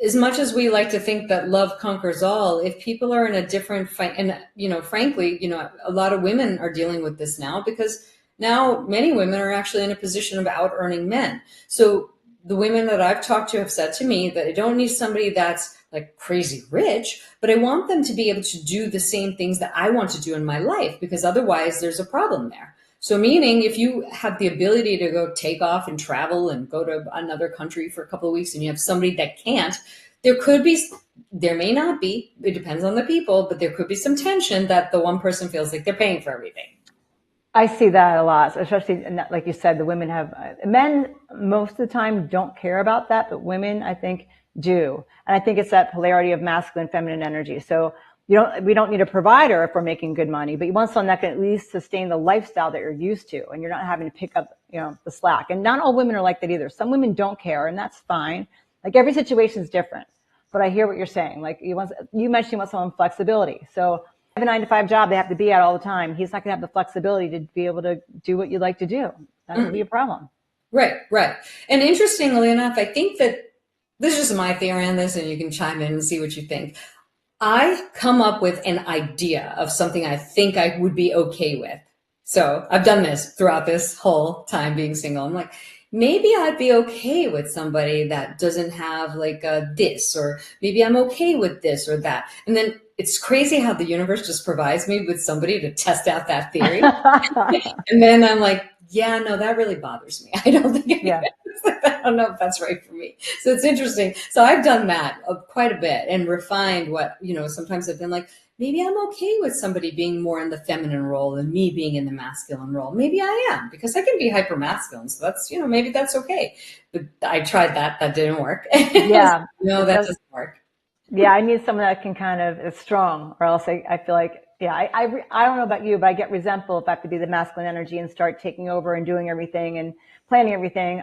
as much as we like to think that love conquers all, if people are in a different fight, and, frankly, a lot of women are dealing with this now, because now many women are actually in a position of out earning men. So the women that I've talked to have said to me that I don't need somebody that's like crazy rich, but I want them to be able to do the same things that I want to do in my life, because otherwise there's a problem there. So meaning if you have the ability to go take off and travel and go to another country for a couple of weeks and you have somebody that can't, there may not be, it depends on the people, but there could be some tension that the one person feels like they're paying for everything. I see that a lot, especially like you said, the women men most of the time don't care about that, but women, I think, do. And I think it's that polarity of masculine and feminine energy. So we don't need a provider if we're making good money, but you want someone that can at least sustain the lifestyle that you're used to, and you're not having to pick up, the slack. And not all women are like that either. Some women don't care, and that's fine. Like every situation is different, but I hear what you're saying. Like you mentioned you want someone flexibility. So if you have a 9-to-5 job, they have to be out all the time. He's not going to have the flexibility to be able to do what you like to do. That would be a problem. Right. And interestingly enough, I think that this is my theory on this, and you can chime in and see what you think. I come up with an idea of something I think I would be okay with. So I've done this throughout this whole time being single. I'm like, maybe I'd be okay with somebody that doesn't have like this, or maybe I'm okay with this or that. And then it's crazy how the universe just provides me with somebody to test out that theory. And then I'm like, yeah, no, that really bothers me. I don't think I don't know if that's right for me. So it's interesting. So I've done that quite a bit and refined what, sometimes I've been like, maybe I'm okay with somebody being more in the feminine role than me being in the masculine role. Maybe I am, because I can be hyper masculine. So that's, maybe that's okay. But I tried that. That didn't work. Yeah. No, that doesn't work. Yeah. I need someone that can is strong, or else I feel like, I don't know about you, but I get resentful if I have to be the masculine energy and start taking over and doing everything and planning everything.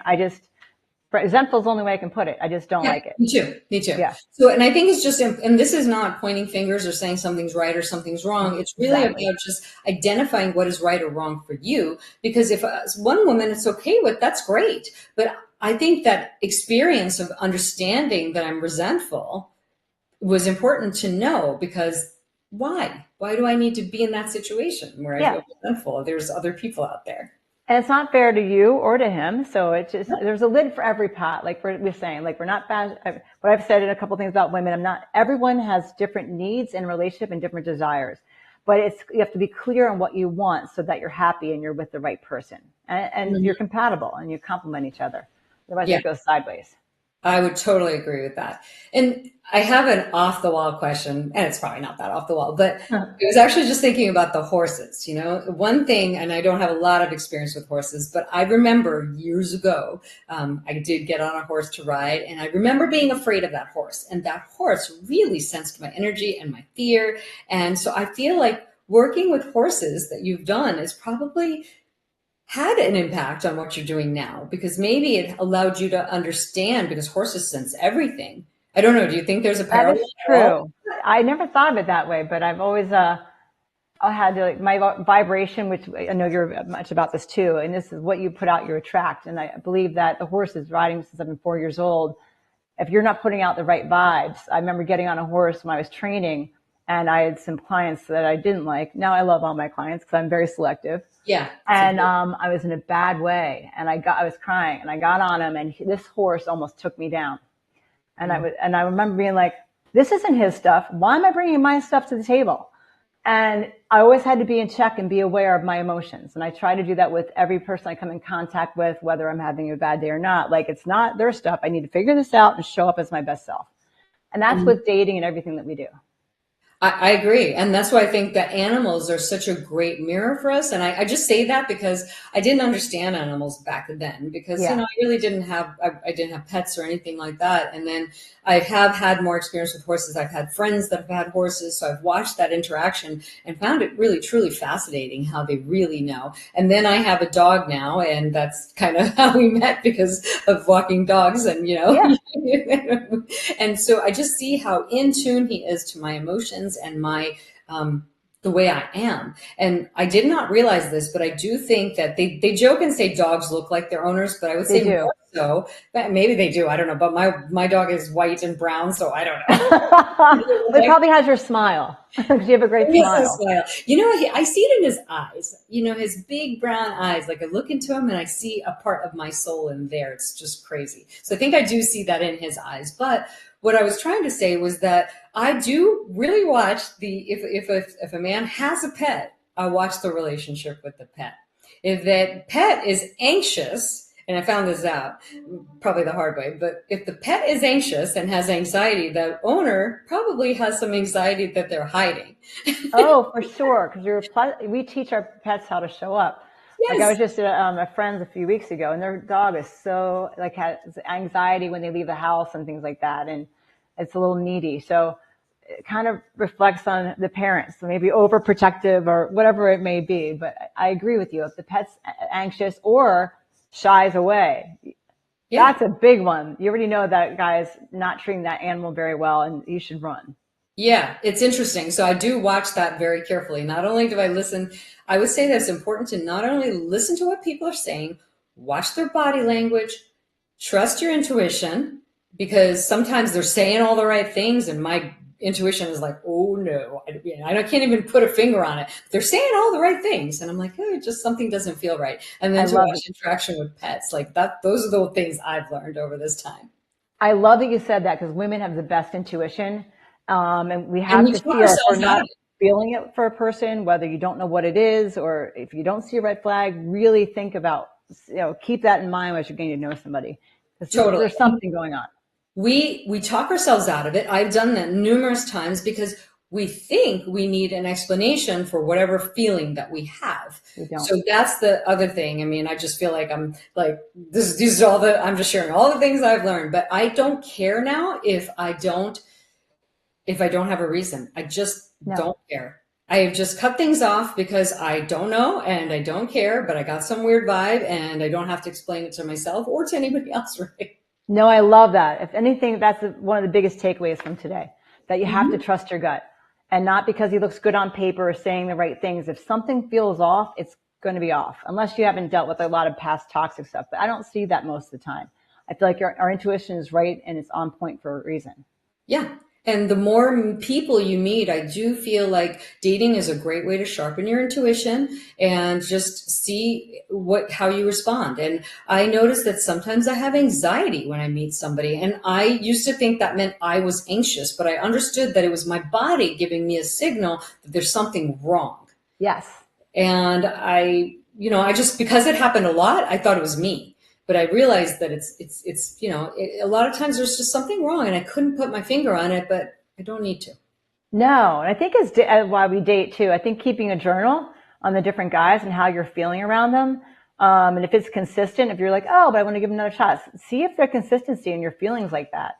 Resentful is the only way I can put it. I just don't like it. Me too. Yeah. So, and I think it's just, and this is not pointing fingers or saying something's right or something's wrong. It's really about just identifying what is right or wrong for you. Because if one woman it's okay with, that's great. But I think that experience of understanding that I'm resentful was important to know, because why? Why do I need to be in that situation where I Yeah. feel resentful? There's other people out there. And it's not fair to you or to him. So it's just, there's a lid for every pot. Like we're saying, like we're not bad. What I've said in a couple things about women, everyone has different needs in relationship and different desires, but you have to be clear on what you want so that you're happy and you're with the right person and you're compatible and you complement each other. Otherwise Yeah. it goes sideways. I would totally agree with that. And I have an off the wall question, and it's probably not that off the wall, but I was actually just thinking about the horses. One thing, and I don't have a lot of experience with horses, but I remember years ago, I did get on a horse to ride, and I remember being afraid of that horse. And that horse really sensed my energy and my fear. And so I feel like working with horses that you've done is probably had an impact on what you're doing now, because maybe it allowed you to understand, because horses sense everything. I don't know. Do you think there's a parallel? That is true. I never thought of it that way, but I've always I had to, like, my vibration, which I know you're much about this too, and this is what you put out, you attract. And I believe that the horses, riding since I've been 4 years old, if you're not putting out the right vibes. I remember getting on a horse when I was training, and I had some clients that I didn't like. Now I love all my clients because I'm very selective. Yeah. And I was in a bad way, and I was crying, and I got on him, and this horse almost took me down. And I remember being like, this isn't his stuff. Why am I bringing my stuff to the table? And I always had to be in check and be aware of my emotions. And I try to do that with every person I come in contact with, whether I'm having a bad day or not. Like, it's not their stuff. I need to figure this out and show up as my best self. And that's with dating and everything that we do. I agree. And that's why I think that animals are such a great mirror for us. And I just say that because I didn't understand animals back then, because, I really didn't have, I didn't have pets or anything like that. And then I have had more experience with horses. I've had friends that have had horses. So I've watched that interaction and found it really, truly fascinating how they really know. And then I have a dog now, and that's kind of how we met, because of walking dogs and, and so I just see how in tune he is to my emotions and my the way I am. And I did not realize this, but I do think that they joke and say dogs look like their owners, but I would say more so. Maybe they do. I don't know. But my dog is white and brown, so I don't know. It probably has your smile, because you have a great smile. I see it in his eyes, his big brown eyes. Like, I look into him and I see a part of my soul in there. It's just crazy. So I think I do see that in his eyes. But what I was trying to say was that I do really watch if a man has a pet, I watch the relationship with the pet. If that pet is anxious, and I found this out probably the hard way, but if the pet is anxious and has anxiety, the owner probably has some anxiety that they're hiding. Oh, for sure. Because we teach our pets how to show up. Yes. Like, I was just at a friend's a few weeks ago, and their dog is so, like, has anxiety when they leave the house and things like that. And it's a little needy. So it kind of reflects on the parents, so maybe overprotective or whatever it may be. But I agree with you. If the pet's anxious or shies away, that's a big one. You already know that guy is not treating that animal very well, and you should run. Yeah, it's interesting. So I do watch that very carefully. Not only do I listen, I would say that it's important to not only listen to what people are saying, watch their body language, trust your intuition, because sometimes they're saying all the right things and my intuition is like, oh no, I can't even put a finger on it. They're saying all the right things. And I'm like, oh, just something doesn't feel right. And then to watch interaction with pets, like that, those are the things I've learned over this time. I love that you said that, because women have the best intuition. And we have to feel, if we're not feeling it for a person, whether you don't know what it is, or if you don't see a red flag, really think about, keep that in mind as you're getting to know somebody. Totally. There's something going on. We talk ourselves out of it. I've done that numerous times because we think we need an explanation for whatever feeling that we have. So that's the other thing. I mean, I just feel like I'm like, these are I'm just sharing all the things I've learned, but I don't care now if I don't have a reason. I just don't care. I have just cut things off because I don't know and I don't care, but I got some weird vibe and I don't have to explain it to myself or to anybody else, right? No, I love that. If anything, that's one of the biggest takeaways from today, that you have to trust your gut, and not because he looks good on paper or saying the right things. If something feels off, it's going to be off, unless you haven't dealt with a lot of past toxic stuff. But I don't see that most of the time. I feel like our intuition is right and it's on point for a reason. Yeah. And the more people you meet, I do feel like dating is a great way to sharpen your intuition and just see how you respond. And I noticed that sometimes I have anxiety when I meet somebody, and I used to think that meant I was anxious, but I understood that it was my body giving me a signal that there's something wrong. Yes. And I just, because it happened a lot, I thought it was me. But I realized that it's a lot of times there's just something wrong, and I couldn't put my finger on it, but I don't need to. No, and I think it's why we date too. I think keeping a journal on the different guys and how you're feeling around them. And if it's consistent, if you're like, oh, but I want to give them another shot, see if there's consistency in your feelings like that.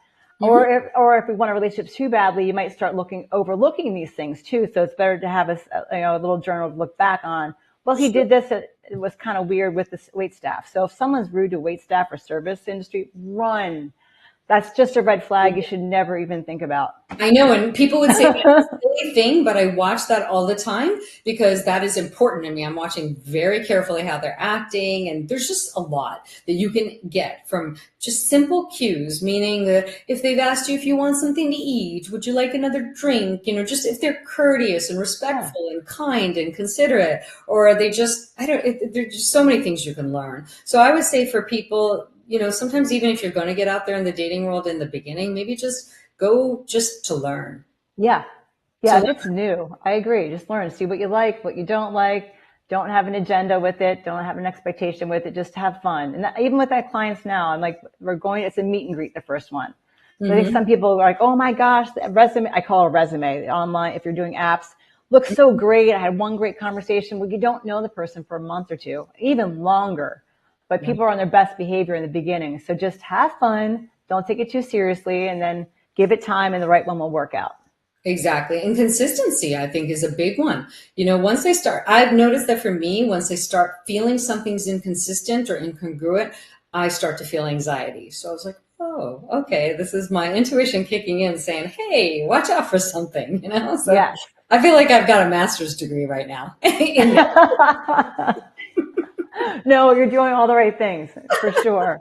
Mm-hmm. Or if we want a relationship too badly, you might start overlooking these things too. So it's better to have a little journal to look back on. Well, he did this. It was kind of weird with the wait staff. So if someone's rude to wait staff or service industry, run. That's just a red flag you should never even think about. I know, and people would say that's a silly thing, but I watch that all the time because that is important to me. I'm watching very carefully how they're acting, and there's just a lot that you can get from just simple cues, meaning that if they've asked you if you want something to eat, would you like another drink, just if they're courteous and respectful and kind and considerate, or are they just, there's just so many things you can learn. So I would say for people, sometimes even if you're going to get out there in the dating world in the beginning, maybe just go just to learn. Yeah. Yeah. It's new. I agree. Just learn, see what you like, what you don't like. Don't have an agenda with it. Don't have an expectation with it. Just have fun. And even with my clients now, I'm like, it's a meet and greet, the first one. Mm-hmm. I think some people are like, oh my gosh, the resume, I call it a resume online. If you're doing apps, looks so great. I had one great conversation. Well, you don't know the person for a month or two, even longer. But people are on their best behavior in the beginning. So just have fun. Don't take it too seriously, and then give it time and the right one will work out. Exactly. And consistency, I think, is a big one. Once they start, I've noticed that for me, once they start feeling something's inconsistent or incongruent, I start to feel anxiety. So I was like, oh, okay, this is my intuition kicking in saying, hey, watch out for something, So yes. I feel like I've got a master's degree right now. No, you're doing all the right things for sure.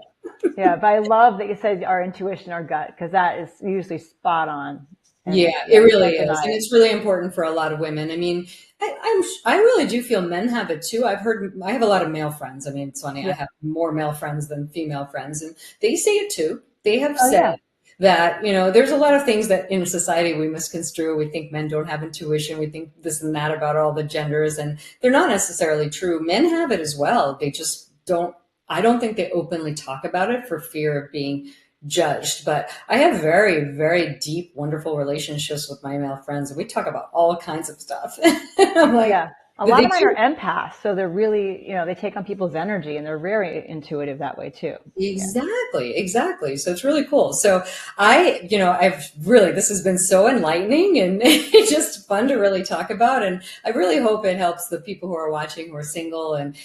Yeah, but I love that you said our intuition, our gut, because that is usually spot on. Yeah, it really is. And it's really important for a lot of women. I mean, I really do feel men have it too. I have a lot of male friends. I mean, it's funny. Yeah. I have more male friends than female friends, and they say it too. They have said that, there's a lot of things that in society we misconstrue. We think men don't have intuition. We think this and that about all the genders, and they're not necessarily true. Men have it as well. They just don't. I don't think they openly talk about it for fear of being judged. But I have very, very deep, wonderful relationships with my male friends, and we talk about all kinds of stuff. I'm like, yeah. A lot of mine are empaths, so they're really, they take on people's energy, and they're very intuitive that way too. Exactly. So it's really cool. So this has been so enlightening and just fun to really talk about. And I really hope it helps the people who are watching who are single and,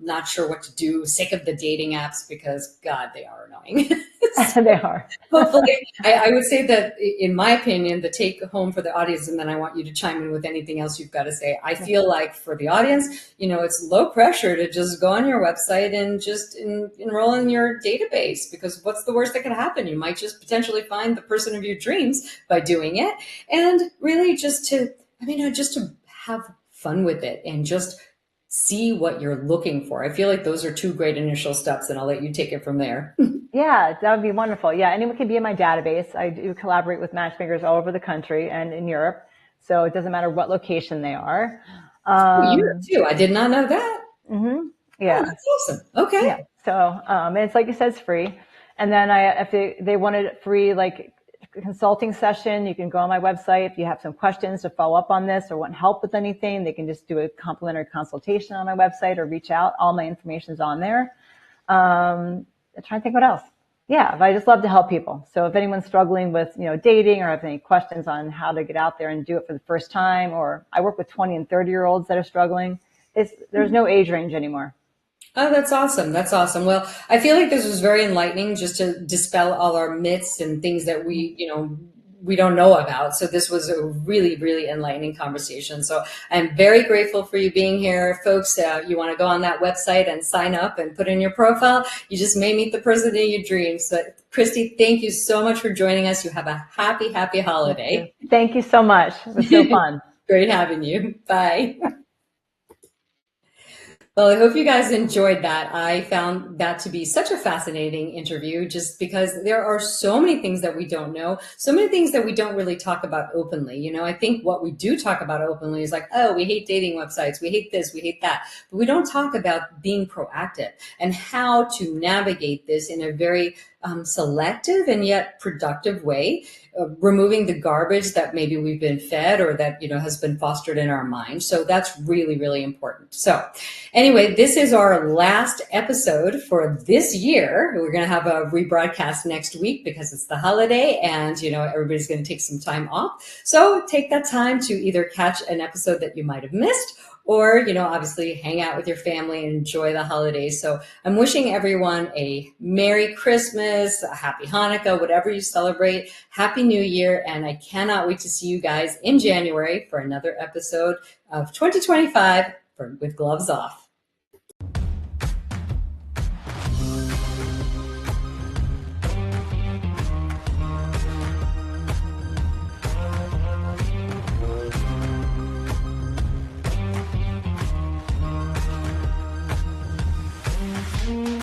not sure what to do, sick of the dating apps, because God, they are annoying. They are. Hopefully, I would say that, in my opinion, the take home for the audience, and then I want you to chime in with anything else you've got to say. I feel like for the audience, it's low pressure to just go on your website and just enroll in your database, because what's the worst that can happen? You might just potentially find the person of your dreams by doing it. And really just to have fun with it and just see what you're looking for. I feel like those are two great initial steps, and I'll let you take it from there. Yeah, that would be wonderful. Yeah, anyone can be in my database. I do collaborate with matchmakers all over the country and in Europe. So it doesn't matter what location they are. Europe too. I did not know that. Mm-hmm. Yeah. Oh, that's awesome. Okay. Yeah. So, and it's like you said, it's free. And then if they wanted a free, consulting session, you can go on my website. If you have some questions to follow up on this or want help with anything, they can just do a complimentary consultation on my website or reach out. All my information is on there. I'm trying to think what else. Yeah, I just love to help people. So if anyone's struggling with, dating or have any questions on how to get out there and do it for the first time, or I work with 20 and 30-year-olds that are struggling, there's no age range anymore. Oh, that's awesome. That's awesome. Well, I feel like this was very enlightening, just to dispel all our myths and things that we, we don't know about. So this was a really, really enlightening conversation. So I'm very grateful for you being here. Folks, you want to go on that website and sign up and put in your profile. You just may meet the person in your dreams. So Kristi, thank you so much for joining us. You have a happy, happy holiday. Thank you so much. It was so fun. Great having you. Bye. Well, I hope you guys enjoyed that. I found that to be such a fascinating interview just because there are so many things that we don't know, so many things that we don't really talk about openly. You know, I think what we do talk about openly is like, oh, we hate dating websites, we hate this, we hate that. But we don't talk about being proactive and how to navigate this in a very selective and yet productive way, removing the garbage that maybe we've been fed or that, has been fostered in our mind. So that's really, really important. So anyway, this is our last episode for this year. We're going to have a rebroadcast next week because it's the holiday and, everybody's going to take some time off. So take that time to either catch an episode that you might have missed or, obviously hang out with your family and enjoy the holidays. So I'm wishing everyone a Merry Christmas, a Happy Hanukkah, whatever you celebrate, Happy New Year. And I cannot wait to see you guys in January for another episode of 2025 with Gloves Off.